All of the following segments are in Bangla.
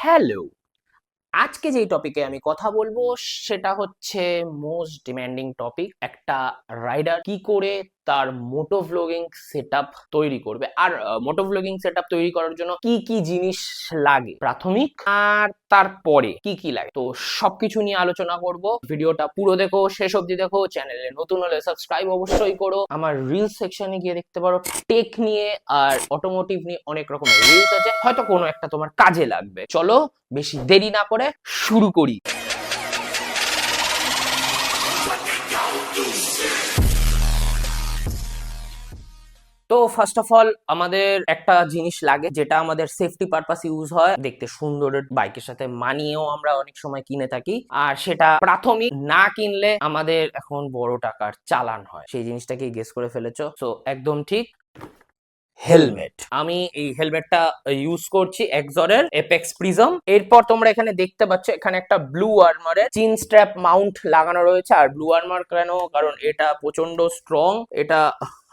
হ্যালো, আজকে যেই টপিকে আমি কথা বলবো সেটা হচ্ছে মোস্ট ডিমান্ডিং টপিক। একটা রাইডার কি করে তার মোটো ভ্লগিং সেটআপ তৈরি করবে, আর মোটো ভ্লগিং সেটআপ তৈরি করার জন্য কি কি জিনিস লাগে প্রাথমিক, আর তারপরে কি কি লাগে, তো সবকিছু নিয়ে আলোচনা করব। ভিডিওটা পুরো দেখো, শেষ অবধি দেখো। চ্যানেলে নতুন হলে সাবস্ক্রাইব অবশ্যই করো। আমার রিলস সেকশনে গিয়ে দেখতে পারো, টেক নিয়ে আর অটোমোটিভ নিয়ে অনেক রকমের রিলস আছে, হয়তো কোনো একটা তোমার কাজে লাগবে। চলো বেশি দেরি না করে শুরু করি। তো ফার্স্ট অফ অল আমাদের একটা জিনিস লাগে যেটা আমাদের সেফটি পারপাস ইউজ হয়, দেখতে সুন্দর, বাইকের সাথে মানিয়েও আমরা অনেক সময় কিনে থাকি। আর সেটা প্রাথমিক না কিনলে আমাদের এখন বড় টাকার চালান হয়। সেই জিনিসটাকে গেস করে ফেলেছো, তো একদম ঠিক, হেলমেট। আমি এই হেলমেটটা ইউজ করছি এক্সরের এপেক্স প্রিজম। এরপর তোমরা এখানে দেখতে পাচ্ছ এখানে একটা ব্লু আর্মারের চিন স্ট্র্যাপ মাউন্ট লাগানো রয়েছে। আর ব্লু আর্মার কেন, কারণ এটা প্রচন্ড স্ট্রং। এটা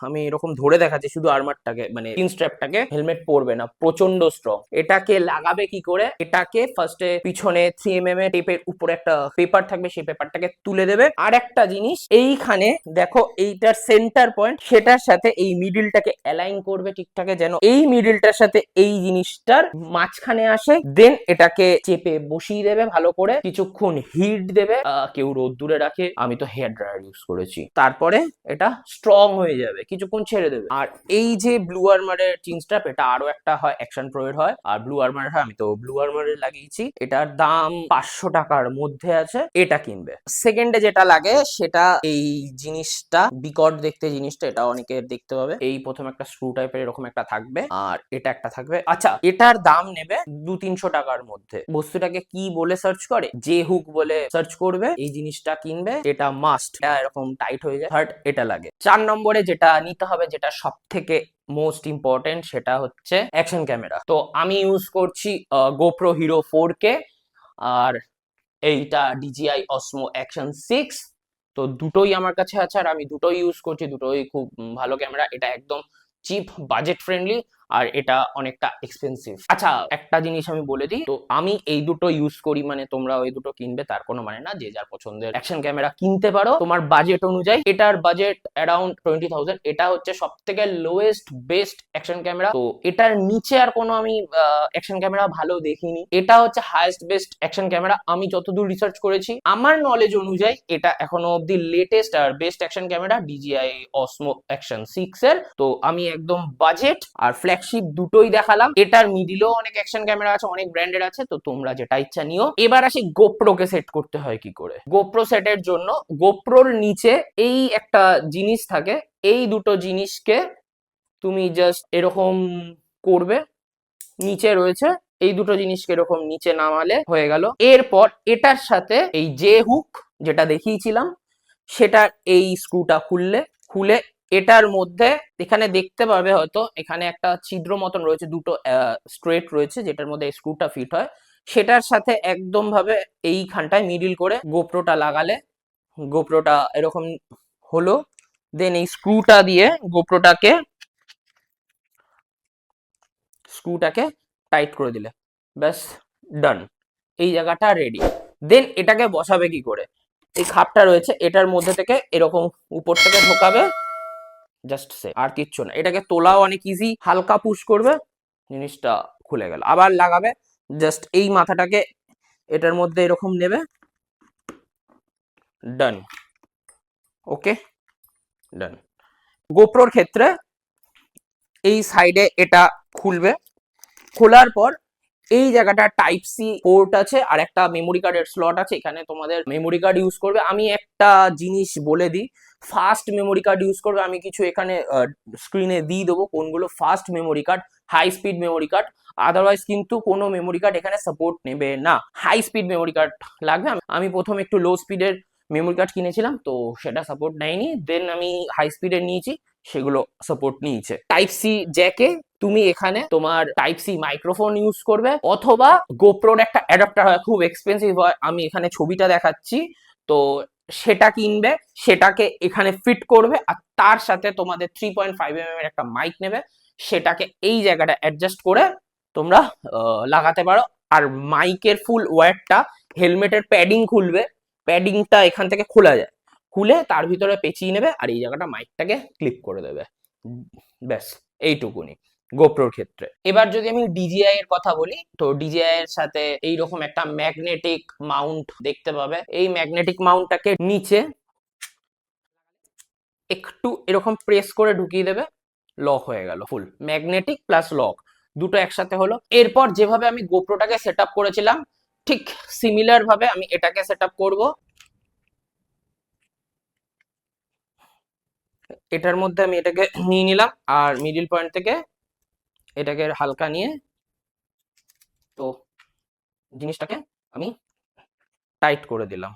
আমি এরকম ধরে দেখাচ্ছি শুধু আর্মারটাকে, মানে চিন স্ট্র্যাপটাকে, হেলমেট পরবে না, প্রচন্ড স্ট্রং। এটাকে লাগাবে কি করে? এটাকে ফার্স্টে পিছনে 3mm এর টেপের উপরে একটা পেপার থাকবে, সেই পেপারটাকে তুলে দেবে। আর একটা জিনিস এইখানে দেখো, এইটার সেন্টার পয়েন্ট, সেটার সাথে এই মিডিলটাকে অ্যালাইন করবে ঠিকঠাক, যেন এই মিডিলটার সাথে এই জিনিসটার মাঝখানে আসে। দেন এটাকে চেপে বসিয়ে দেবে ভালো করে, কিছুক্ষণ হিট দেবে। কেউ রোদ্দুরে রাখে, আমি তো হেয়ার ড্রায়ার ইউজ করেছি। তারপরে এটা স্ট্রং হয়ে যাবে, কিছুক্ষণ ছেড়ে দেবে। আর এই যে ব্লু আর্মারের চিন স্ট্র্যাপ, এটা আরো একটা হয়, অ্যাকশন প্রো এর হয়, আর ব্লু আর্মারের হয়। আমি তো ব্লু আর্মারের লাগিয়েছি। এটার দাম 500 টাকার মধ্যে আছে, এটা কিনবে। সেকেন্ডে যেটা লাগে সেটা এই জিনিসটা, বিকট দেখতে জিনিসটা, এটা অনেকের দেখতে পাবে। এই প্রথম একটা স্ক্রু টাইপের এরকম একটা থাকবে, আর এটা একটা থাকবে। আচ্ছা, এটার দাম নেবে 200-300 টাকার মধ্যে। বস্তুটাকে কি বলে সার্চ করে? জে হুক বলে সার্চ করবে, এই জিনিসটা কিনবে। এটা মাস্ট, এটা এরকম টাইট হয়ে যায়। থার্ড, এটা লাগে। 4 নম্বরে যেটা নিতে হবে, যেটা সব থেকে মোস্ট ইম্পর্টেন্ট, সেটা হচ্ছে অ্যাকশন ক্যামেরা। তো আমি ইউজ করছি গোপ্রো হিরো 4K, আর এইটা DJI Osmo Action 6। তো দুটোই আমার কাছে আছে, আর আমি দুটোই ইউজ করছি। দুটোই খুব ভালো ক্যামেরা। এটা একদম চিপ, বাজেট ফ্রেন্ডলি, আর এটা অনেকটা এক্সপেন্সিভ। আচ্ছা, একটা জিনিস আমি বলে দিই, তো আমি এই দুটো ইউজ করি, মানে তোমরা ওই দুটো কিনবে তার কোনো মানে না। যে যার পছন্দের অ্যাকশন ক্যামেরা কিনতে পারো তোমার বাজেট অনুযায়ী। এটার বাজেট অ্যারাউন্ড 20,000। এটা হচ্ছে সব থেকে লোয়েস্ট বেস্ট অ্যাকশন ক্যামেরা। তো এটার নিচে আর কোনো আমি অ্যাকশন ক্যামেরা ভালো দেখিনি। এটা হচ্ছে হাইয়েস্ট বেস্ট অ্যাকশন ক্যামেরা আমি যতদূর রিসার্চ করেছি। আমার নলেজ অনুযায়ী এটা এখনো অব্দি লেটেস্ট আর best action camera DJI Osmo Action 6 এর। তো আমি একদম বাজেট আর ফ্ল্যাগশিপ দুটোই দেখালাম। এটার মিডিলেও অনেক অ্যাকশন ক্যামেরা আছে, অনেক ব্র্যান্ডের আছে, তো তোমরা যেটা ইচ্ছা নিও। এবার আসি গোপ্রোকে সেট করতে হয় কি করে। গোপ্রো সেটের জন্য গোপ্রোর নিচে এই একটা জিনিস থাকে, এই দুটো জিনিসকে তুমি জাস্ট এরকম করবে, নিচে রয়েছে। এই দুটো জিনিসকে এরকম নিচে নামালে হয়ে গেল। এরপর এটার সাথে এই যে হুক যেটা দেখিয়েছিলাম, সেটার এই স্ক্রুটা খুলে এটার মধ্যে, এখানে দেখতে পাবে হয়তো এখানে একটা ছিদ্র মতন রয়েছে, দুটো স্ট্রেট রয়েছে, যেটার মধ্যে এই স্ক্রুটা ফিট হয়। সেটার সাথে একদম ভাবে এইখানটায় মিডিল করে গোপ্রোটা লাগালে, গোপ্রোটা এরকম হলো। দেন এই স্ক্রুটা দিয়ে স্ক্রুটাকে টাইট করে দিলে, ব্যাস, ডান। এই জায়গাটা রেডি। দেন এটাকে বসাবে কি করে? এই খাপটা রয়েছে, এটার মধ্যে থেকে এরকম উপর থেকে ঢোকাবে, জাস্ট সে, আর কিচ্ছু না। এটাকে তোলাও অনেক ইজি, হালকা পুশ করবে, জিনিসটা খুলে গেল। আবার লাগাবে, জাস্ট এই মাথাটাকে এটার মধ্যে এরকম নেবে, ডান। ওকে, ডান। গোপ্রোর ক্ষেত্রে এই সাইডে এটা খুলবে, খোলার পর এই জায়গাটা টাইপ সি পোর্ট আছে, আর একটা মেমোরি কার্ডের স্লট আছে। এখানে তোমাদের মেমোরি কার্ড ইউজ করবে। আমি একটা জিনিস বলে দিই, ফাস্ট মেমোরি কার্ড ইউজ করবে। আমি কিছু এখানে স্ক্রিনে দিয়ে দেবো কোনগুলো fast memory card, high speed memory card. Otherwise কিন্তু কোনো মেমোরি কার্ড এখানে সাপোর্ট নেবে না, হাই স্পিড মেমোরি কার্ড লাগবে। আমি প্রথমে একটু লো স্পিডের মেমোরি কার্ড কিনেছিলাম, তো সেটা সাপোর্ট নেয়নি। দেন আমি হাই স্পিডের নিয়েছি, সেগুলো সাপোর্ট নিয়েছে। টাইপ সি জ্যাকে তুমি এখানে তোমার টাইপ সি মাইক্রোফোন ইউজ করবে, অথবা গোপ্রোর একটা অ্যাডাপ্টার হয়, খুব এক্সপেন্সিভ হয়, আমি এখানে ছবিটা দেখাচ্ছি। তো সেটা কিনবে, সেটাকে এখানে ফিট করবে, আর তার সাথে তোমাদের 3.5mm এর একটা মাইক নেবে, সেটাকে এই জায়গাটা অ্যাডজাস্ট করে তোমরা লাগাতে পারো। আর মাইকের ফুল ওয়্যারটা হেলমেটের প্যাডিং খুলবে, প্যাডিংটা এখান থেকে খোলা যায়, খুলে তার ভিতরে পেঁচিয়ে নেবে আর এই জায়গাটা মাইকটাকে ক্লিপ করে দেবে, ব্যাস এইটুকুনি গোপ্রোর ক্ষেত্রে। এবার যদি আমি ডিজিআই এর কথা বলি, তো ডিজিআই এর সাথে এইরকম একটা ম্যাগনেটিক মাউন্ট দেখতে পাবে। এই ম্যাগনেটিক মাউন্টটাকে নিচে একটু এরকম প্রেস করে ঢুকিয়ে দেবে, লক হয়ে গেল, ফুল ম্যাগনেটিক প্লাস লক দুটো একসাথে হলো। এরপর যেভাবে আমি গোপ্রোটাকে সেট আপ করেছিলাম ঠিক সিমিলার ভাবে আমি এটাকে সেট আপ করবো। এটার মধ্যে আমি এটাকে নিয়ে নিলাম আর মিডিল পয়েন্ট থেকে এটাকে হালকা নিয়ে তো জিনিসটাকে আমি টাইট করে দিলাম।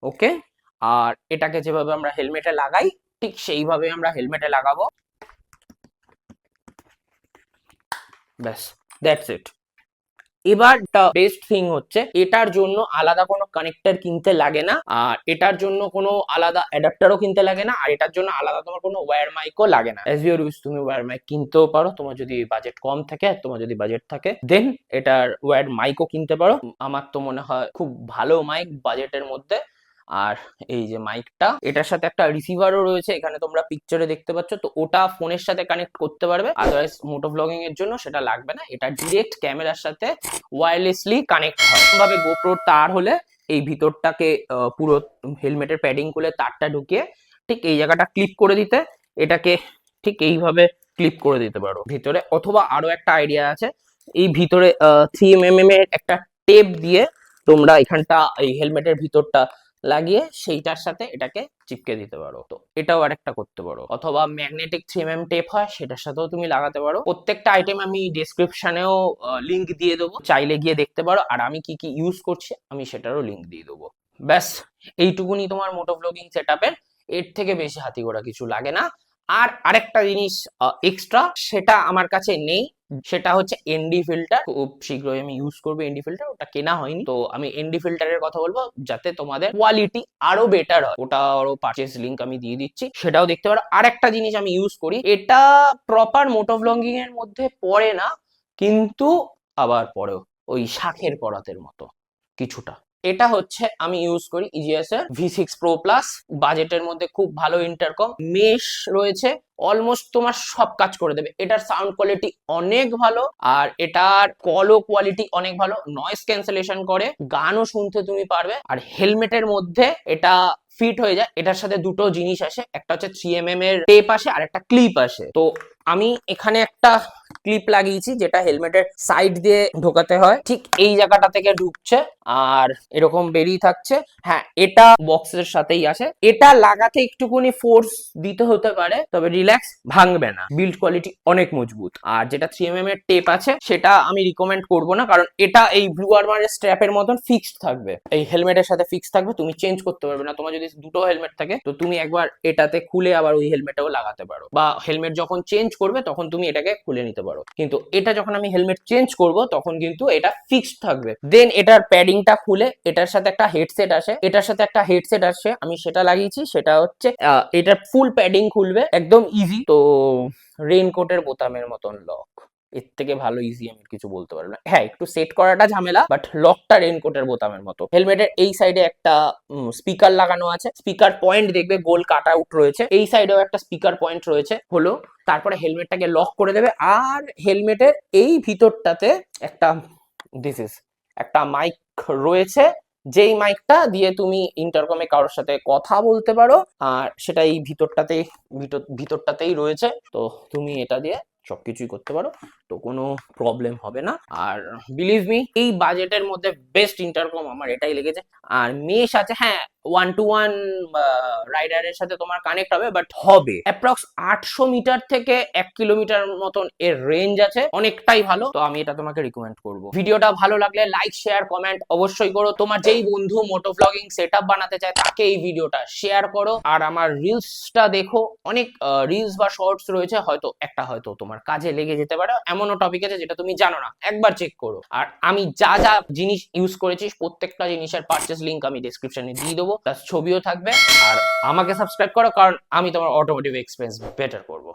ওকে, আর এটাকে যেভাবে আমরা হেলমেটে লাগাই ঠিক সেইভাবে আমরা হেলমেটে লাগাবো, ব্যাস, দ্যাটস ইট। এবার বেস্ট থিং হচ্ছে এটার জন্য আলাদা কোনো কানেক্টর কিনতে লাগে না, আর এটার জন্য কোনো আলাদা অ্যাডাপ্টারও কিনতে লাগে না, আর এটার জন্য আলাদা তোমার কোনো ওয়্যার মাইকও লাগে না। অ্যাজ ইউর ইউজ তুমি ওয়্যার মাইক কিনতেও পারো, তোমার যদি বাজেট কম থাকে, তোমার যদি বাজেট থাকে দেন এটার ওয়্যার মাইকও কিনতে পারো। আমার তো মনে হয় খুব ভালো মাইক বাজেটের মধ্যে। আর এই যে মাইকটা, এটার সাথে একটা রিসিভারও রয়েছে, এখানে তোমরা পিকচারে দেখতে পাচ্ছ, তো ওটা ফোনের সাথে কানেক্ট করতে পারবে, আদারওয়াইজ মোটো ব্লগিং এর জন্য সেটা লাগবে না, এটা ডিরেক্ট ক্যামেরার সাথে ওয়্যারলেসলি কানেক্ট হয়। ভাবে গোপ্রোর তার হলে এই ভিতরটাকে পুরো হেলমেটের প্যাডিং খুলে তারটা ঢুকিয়ে ঠিক এই জায়গাটা ক্লিপ করে দিতে, এটাকে ঠিক এইভাবে ক্লিপ করে দিতে পারো ভিতরে। অথবা আরো একটা আইডিয়া আছে, এই ভিতরে 3mm এর একটা টেপ দিয়ে তোমরা এখানটা এই হেলমেটের ভিতরটা লাগিয়ে সেইটার সাথে এটাকে চিপকে দিতে পারো, তো এটাও আরেকটা করতে পারো। অথবা ম্যাগনেটিক 3mm টেপ হয়, সেটার সাথেও তুমি লাগাতে পারো। প্রত্যেকটা আইটেম আমি ডেসক্রিপশনেও লিংক দিয়ে দেবো, চাইলে গিয়ে দেখতে পারো, আর আমি কি কি ইউজ করছি আমি সেটারও লিংক দিয়ে দেবো। ব্যাস এইটুকুনি তোমার মোটো ব্লগিং সেটআপের, এর থেকে বেশি হাতি ঘোড়া কিছু লাগে না। আর আরেকটা জিনিস এক্সট্রা, সেটা আমার কাছে নেই, সেটা হচ্ছে এনডি ফিল্টার। খুব শীঘ্রই আমি ইউজ করবো এনডি ফিল্টার, ওটা কেনা হয়নি, তো আমি এনডি ফিল্টারের কথা বলবো যাতে তোমাদের কোয়ালিটি আরো বেটার হয়, ওটা আরো পারচেজ লিংক আমি দিয়ে দিচ্ছি, সেটাও দেখতে পারো। আর একটা জিনিস আমি ইউজ করি, এটা প্রপার মোটো ব্লগিং এর মধ্যে পড়ে না, কিন্তু আবার পড়েও, ওই শাখের পরাতের মতো কিছুটা। এটা হচ্ছে আমি ইউজ করি ইজিএস এর V6 Pro Plus, বাজেটের মধ্যে খুব ভালো ইন্টারকম, মেশ রয়েছে, অলমোস্ট তোমার সব কাজ করে দেবে। এটার সাউন্ড কোয়ালিটি অনেক ভালো, আর এটার কলও কোয়ালিটি অনেক ভালো, নয়েজ ক্যান্সেলেশন করে, গানও শুনতে তুমি পারবে, আর হেলমেটের মধ্যে এটা ফিট হয়ে যায়। এটার সাথে দুটো জিনিস আসে, একটা হচ্ছে 3mm এর টেপ আসে আর একটা ক্লিপ আসে। তো আমি এখানে একটা ক্লিপ লাগিয়েছি যেটা হেলমেটের সাইড দিয়ে ঢোকাতে হয়, ঠিক এই জায়গাটা থেকে ঢুকছে আর এরকম বেরিয়ে থাকছে। হ্যাঁ, এটা বক্সের সাথেই আসে, এটা লাগাতে একটুখানি ফোর্স দিতে হতে পারে, তবে রিল্যাক্স, ভাঙবে না, বিল্ড কোয়ালিটি অনেক মজবুত। আর যেটা 3mm এর টেপ আছে সেটা আমি রিকমেন্ড করব না, কারণ এটা এই ব্লু আর্মারের স্ট্র্যাপের মতন ফিক্সড থাকবে, এই হেলমেটের সাথে ফিক্সড থাকবে, তুমি চেঞ্জ করতে পারবে না। তোমার যদি দুটো হেলমেট থাকে তো তুমি একবার এটাতে খুলে আবার ওই হেলমেটেও লাগাতে পারো, বা হেলমেট যখন চেঞ্জ করবে তখন তুমি এটাকে খুলে নিতে পারো, কিন্তু এটা যখন আমি হেলমেট চেঞ্জ করব তখন কিন্তু এটা ফিক্সড থাকবে। দেন এটার প্যাডিংটা খুলে এটার সাথে একটা হেডসেট আসে, এটার সাথে একটা হেডসেট আসে, আমি সেটা লাগিয়েছি, সেটা হচ্ছে এটার ফুল প্যাডিং খুলবে একদম ইজি, তো রেইনকোটের বোতামের মতন লক, এর থেকে ভালো ইজি আমি কিছু বলতে পারবো না। হ্যাঁ, একটু সেট করাটা ঝামেলা, বাট লকটা রেইনকোটের বোতামের মতো। হেলমেটের এই সাইডে একটা স্পিকার লাগানো আছে, স্পিকার পয়েন্ট দেখবে গোল কাট আউট রয়েছে, এই সাইডেও একটা স্পিকার পয়েন্ট রয়েছে হলো। তারপরে হেলমেটটাকে লক করে দেবে, আর হেলমেটের এই ভিতরটাতে একটা একটা মাইক রয়েছে, যেই মাইকটা দিয়ে তুমি ইন্টারকমে কারোর সাথে কথা বলতে পারো, আর সেটা এই ভিতরটাতেই রয়েছে, তো তুমি এটা দিয়ে সবকিছুই করতে পারো, তো কোনো প্রবলেম হবে না। আর বিলিভ মি, এই বাজেটের মধ্যে বেস্ট ইন্টারকম আমার এটাই লেগেছে। আর মেশ আছে, হ্যাঁ 1-to-1 রাইডারের সাথে তোমার কানেক্ট হবে, বাট হবে অ্যাপ্রক্স 800 মিটার থেকে 1 কিলোমিটার মতন এর রেঞ্জ আছে, অনেকটাই ভালো, তো আমি এটা তোমাকে রিকমেন্ড করব। ভিডিওটা ভালো লাগলে লাইক শেয়ার কমেন্ট অবশ্যই করো, তোমার যেই বন্ধু মোটো ব্লগিং সেটআপ বানাতে চায় তাকে এই ভিডিওটা শেয়ার করো, আর আমার রিলসটা দেখো, অনেক রিলস বা শর্টস রয়েছে, হয়তো তোমার কাজে লেগে যেতে পারে, এমনও টপিক আছে যেটা তুমি জানো না, একবার চেক করো। আর আমি যা যা জিনিস ইউজ করেছি প্রত্যেকটা জিনিসের পারচেজ লিংক আমি ডেসক্রিপশনে দিয়ে দেবো, প্লাস ছবিও থাকবে। আর আমাকে সাবস্ক্রাইব করো, কারণ আমি তোমার অটোমোটিভ এক্সপিরিয়েন্স বেটার করবো।